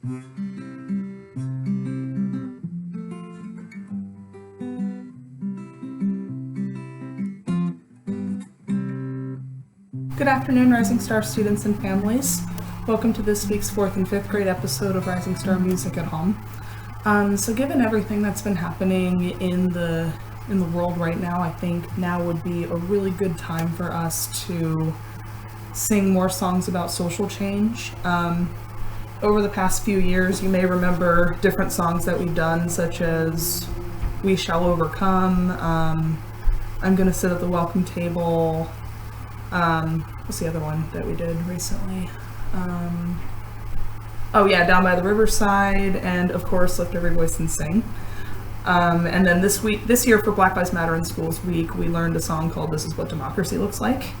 Good afternoon, Rising Star students and families. Welcome to this week's 4th and 5th grade episode of Rising Star Music at Home. So given everything that's been happening in the world right now, I think now would be a really good time for us to sing more songs about social change. Over the past few years, you may remember different songs that we've done, such as We Shall Overcome, I'm Gonna Sit at the Welcome Table, what's the other one that we did recently? Down by the Riverside, and of course, Lift Every Voice and Sing. And then this year for Black Lives Matter in Schools Week, we learned a song called This Is What Democracy Looks Like.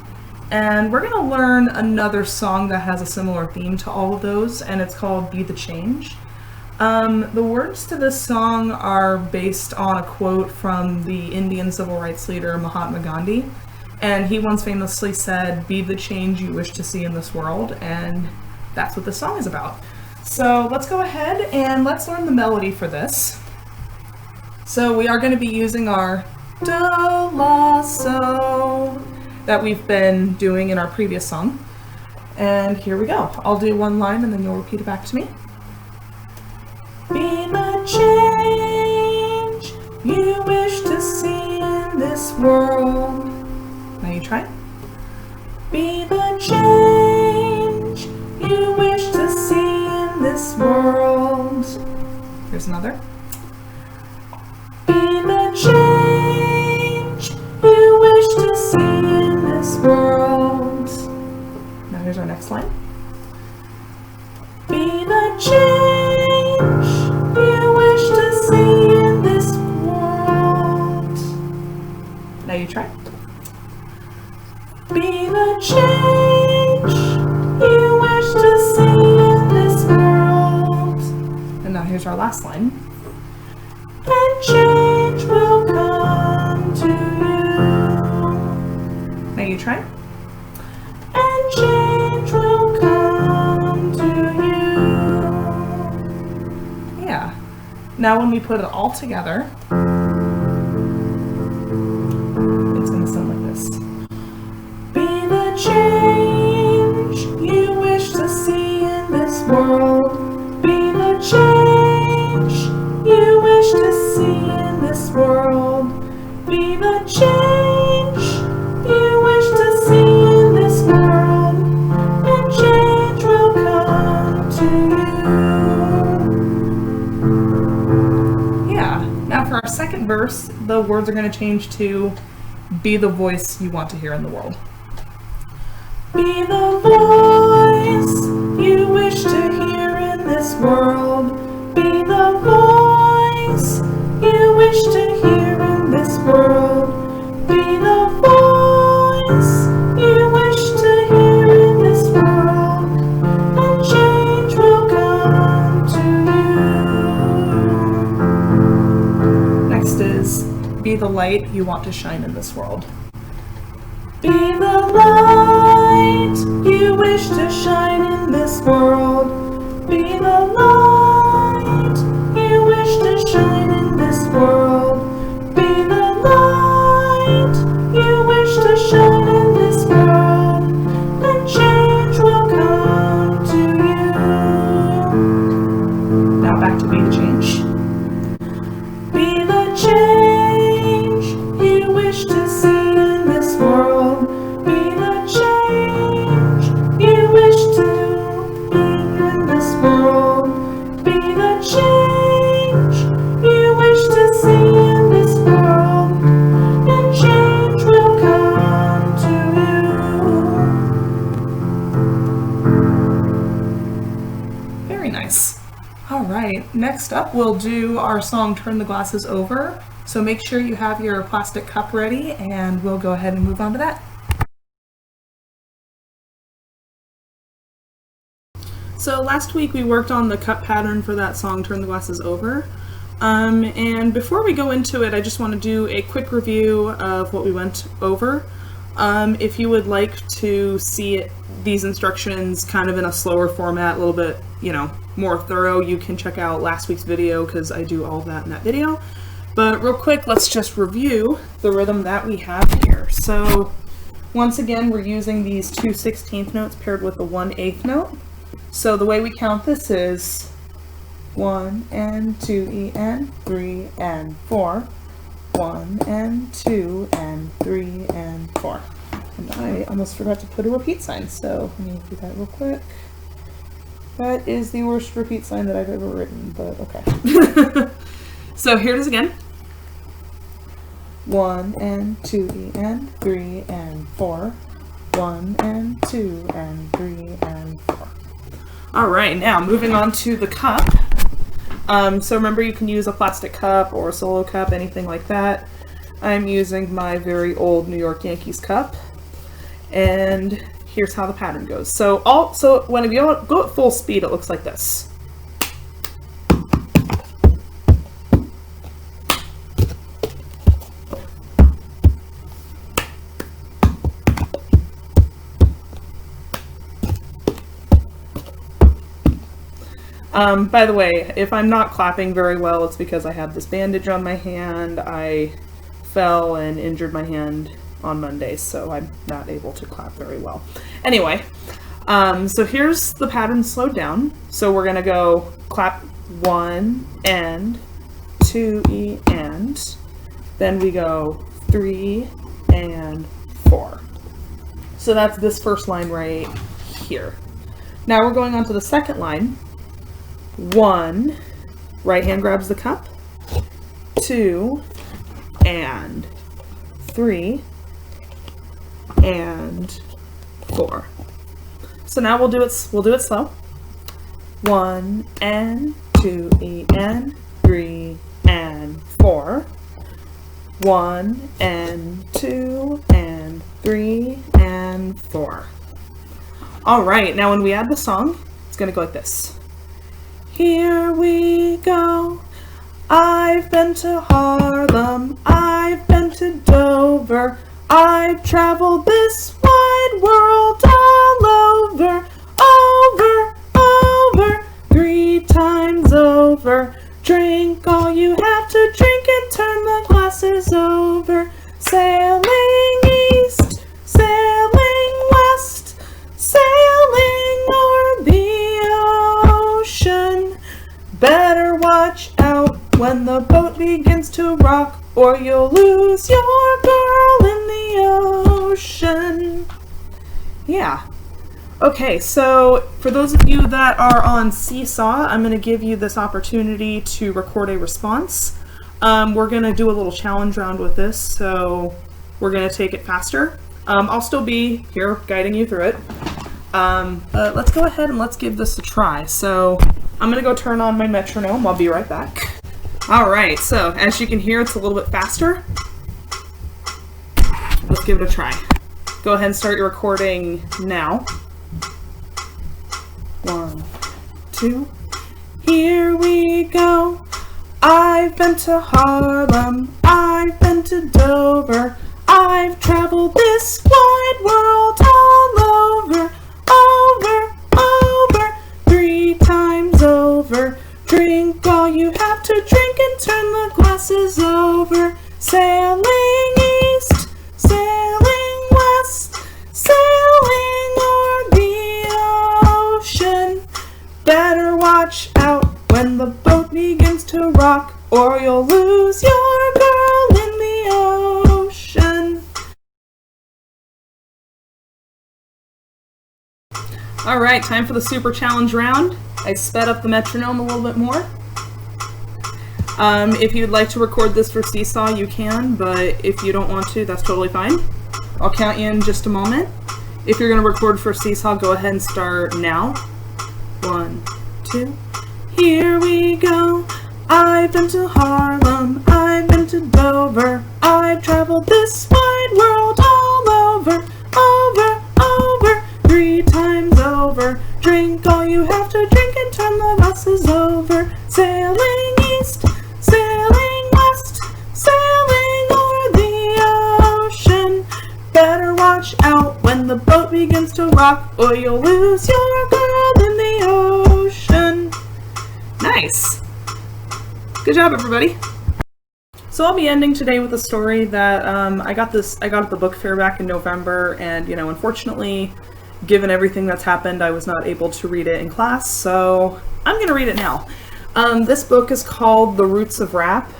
And we're gonna learn another song that has a similar theme to all of those, and it's called Be the Change. The words to this song are based on a quote from the Indian civil rights leader Mahatma Gandhi. And he once famously said, "Be the change you wish to see in this world," and that's what this song is about. So let's go ahead and let's learn the melody for this. So we are going to be using our do, la, so that we've been doing in our previous song. And here we go. I'll do one line and then you'll repeat it back to me. Be the change you wish to see in this world. Now you try. Be the change you wish to see in this world. Here's another. Be the change you wish to see in this world. Now here's our next line. Be the change you wish to see in this world. Now you try. Be the change you wish to see in this world. And now here's our last line. And change will come to you. Now you try. And change will come to you. Yeah. Now when we put it all together, it's going to sound like this. Be the change you wish to see in this world. Be the change you wish to see in this world. Be the change you wish to see in this world. And change will come to you. Yeah. Now for our second verse, the words are going to change to be the voice you want to hear in the world. Be the voice you wish to hear in this world. Be the voice you wish to hear in this world. Be the voice you wish to hear in this world. And change will come to you. Next is be the light you want to shine in this world. Be the light you wish to shine in this world. Be the light you wish to shine in this world. Be the light you wish to shine in this world. And change will come to you. Now back to be the change. Be the change you wish to see in this world. Be the change you wish to be in this world. Be the change you wish to see in this world. And change will come to you. Very nice. All right, next up we'll do our song Turn the Glasses Over. So make sure you have your plastic cup ready and we'll go ahead and move on to that. So last week we worked on the cup pattern for that song, Turn the Glasses Over. And before we go into it, I just want to do a quick review of what we went over. If you would like to see these instructions kind of in a slower format, a little bit, more thorough, you can check out last week's video because I do all of that in that video. But real quick, let's just review the rhythm that we have here. So once again, we're using these 2 16th notes paired with a 1/8 note. So the way we count this is 1 and 2 E and 3 and 4. 1 and 2 and 3 and 4. And I almost forgot to put a repeat sign, so let me do that real quick. That is the worst repeat sign that I've ever written, but okay. So here it is again. 1 and 2 E and 3 and 4. 1 and 2 and 3 and 4. All right, now moving on to the cup. So remember, you can use a plastic cup or a solo cup, anything like that. I'm using my very old New York Yankees cup, and here's how the pattern goes. So when you go at full speed, it looks like this. By the way, if I'm not clapping very well, it's because I have this bandage on my hand. I fell and injured my hand on Monday, so I'm not able to clap very well. Anyway, so here's the pattern slowed down. So we're going to go clap 1 and 2 E and, then we go 3 and 4. So that's this first line right here. Now we're going on to the second line. 1, right hand grabs the cup, 2 and 3 and 4. So now we'll do it slow. 1 and 2 E and 3 and 4. 1 and 2 and 3 and 4. All right, now when we add the song, it's going to go like this. Here we go. I've been to Harlem, I've been to Dover, I've traveled this wide world all over, over, 3 times over. Drink all you have to drink and turn the glasses over. Sailing east, sailing west, sailing o'er the ocean. Better watch out when the boat begins to rock, or you'll lose your girl in the ocean. Yeah. Okay, so for those of you that are on Seesaw, I'm going to give you this opportunity to record a response. We're going to do a little challenge round with this, so we're going to take it faster. I'll still be here guiding you through it. But let's go ahead and let's give this a try. So I'm going to go turn on my metronome. I'll be right back. All right, so as you can hear, it's a little bit faster. Let's give it a try. Go ahead and start your recording now. 1, 2. Here we go. I've been to Harlem, I've been to Dover, I've traveled this wide world all over, 3 times over. Drink all you have to drink and turn the glasses over. Sailing east, sailing west, sailing o'er the ocean. Better watch out when the boat begins to rock, or you'll lose your girl in the ocean. All right, time for the super challenge round. I sped up the metronome a little bit more. If you'd like to record this for Seesaw, you can, but if you don't want to, that's totally fine. I'll count you in just a moment. If you're going to record for Seesaw, go ahead and start now. 1, 2. Here we go. I've been to Harlem, I've been to Dover, I've traveled this wide world all over, 3 times over. Drink all you have to drink and turn the glasses over. Sailing east, sailing west, sailing o'er the ocean. Better watch rock or you'll lose your girl in the ocean. Nice. Good job, everybody. So I'll be ending today with a story that I got at the book fair back in November, and unfortunately, given everything that's happened, I was not able to read it in class, so I'm going to read it now. This book is called The Roots of Rap.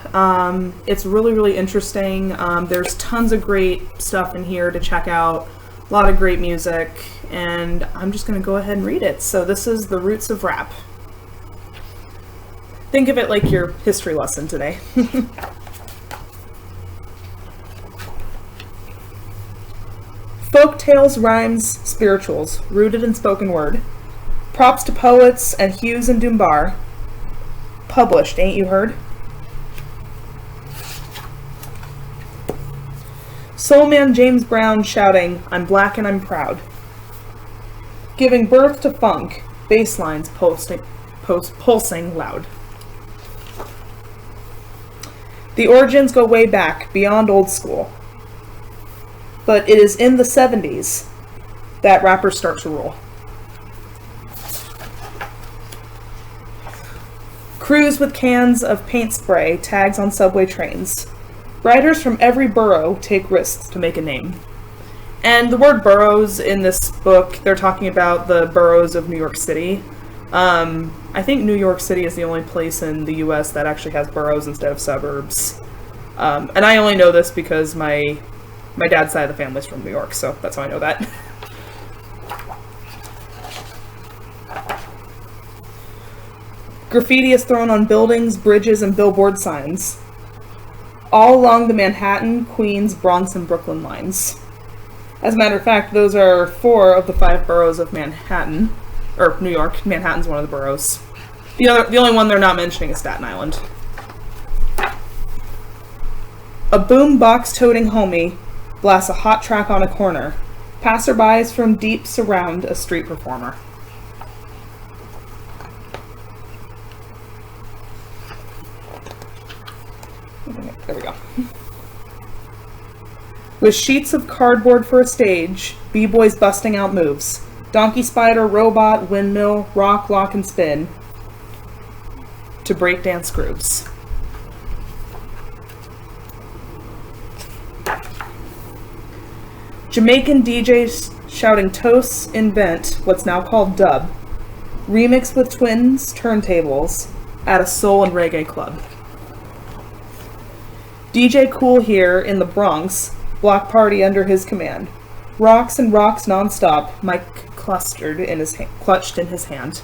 It's really, really interesting. There's tons of great stuff in here to check out, a lot of great music, and I'm just going to go ahead and read it. So this is The Roots of Rap. Think of it like your history lesson today. Folk tales, rhymes, spirituals, rooted in spoken word. Props to poets and Hughes and Dunbar. Published, ain't you heard? Soul man James Brown shouting, I'm black and I'm proud. Giving birth to funk, bass lines pulsing loud. The origins go way back, beyond old school. But it is in the 70s that rappers start to rule. Crews with cans of paint spray, tags on subway trains. Riders from every borough take risks to make a name. And the word boroughs in this book, they're talking about the boroughs of New York City. I think New York City is the only place in the US that actually has boroughs instead of suburbs. And I only know this because my dad's side of the family's from New York, so that's how I know that. Graffiti is thrown on buildings, bridges, and billboard signs, all along the Manhattan, Queens, Bronx, and Brooklyn lines. As a matter of fact, those are 4 of the 5 boroughs of Manhattan, or New York. Manhattan's one of the boroughs. The only one they're not mentioning is Staten Island. A boom box toting homie blasts a hot track on a corner. Passerbys from deep surround a street performer. There we go. With sheets of cardboard for a stage, b-boys busting out moves. Donkey spider, robot, windmill, rock, lock, and spin. To breakdance grooves. Jamaican DJs shouting toasts invent what's now called dub. Remixed with twins turntables at a soul and reggae club. DJ Cool here in the Bronx, block party under his command. Rocks and rocks non-stop, mic clutched in his hand.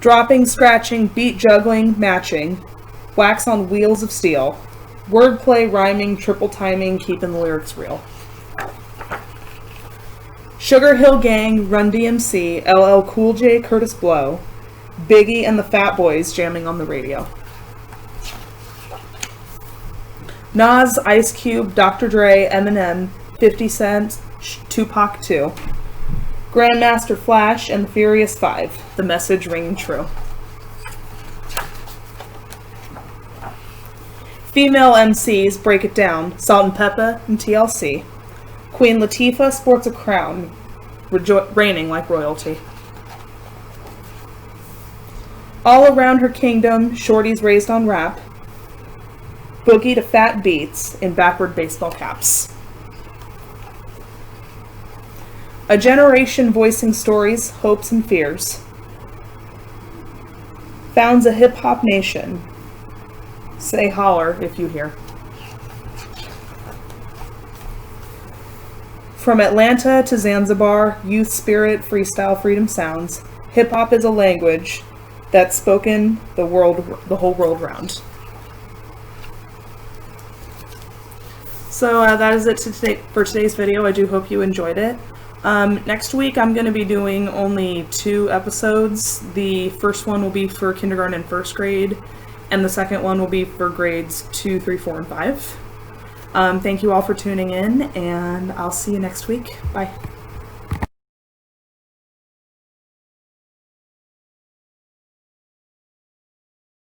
Dropping, scratching, beat juggling, matching, wax on wheels of steel. Wordplay, rhyming, triple timing, keeping the lyrics real. Sugar Hill Gang, Run DMC, LL Cool J, Curtis Blow, Biggie and the Fat Boys jamming on the radio. Nas, Ice Cube, Dr. Dre, Eminem, 50 Cent, Tupac 2. Grandmaster Flash and the Furious Five, the message ringing true. Female MCs break it down, Salt and Peppa and TLC. Queen Latifah sports a crown, reigning like royalty. All around her kingdom, shorties raised on rap. Boogie to fat beats in backward baseball caps. A generation voicing stories, hopes, and fears. Founds a hip-hop nation. Say holler if you hear. From Atlanta to Zanzibar, youth spirit, freestyle, freedom sounds. Hip-hop is a language that's spoken the whole world round. So that is it for today's video. I do hope you enjoyed it. Next week I'm going to be doing only 2 episodes. The first one will be for kindergarten and first grade, and the second one will be for grades 2, 3, 4, and 5. Thank you all for tuning in, and I'll see you next week. Bye.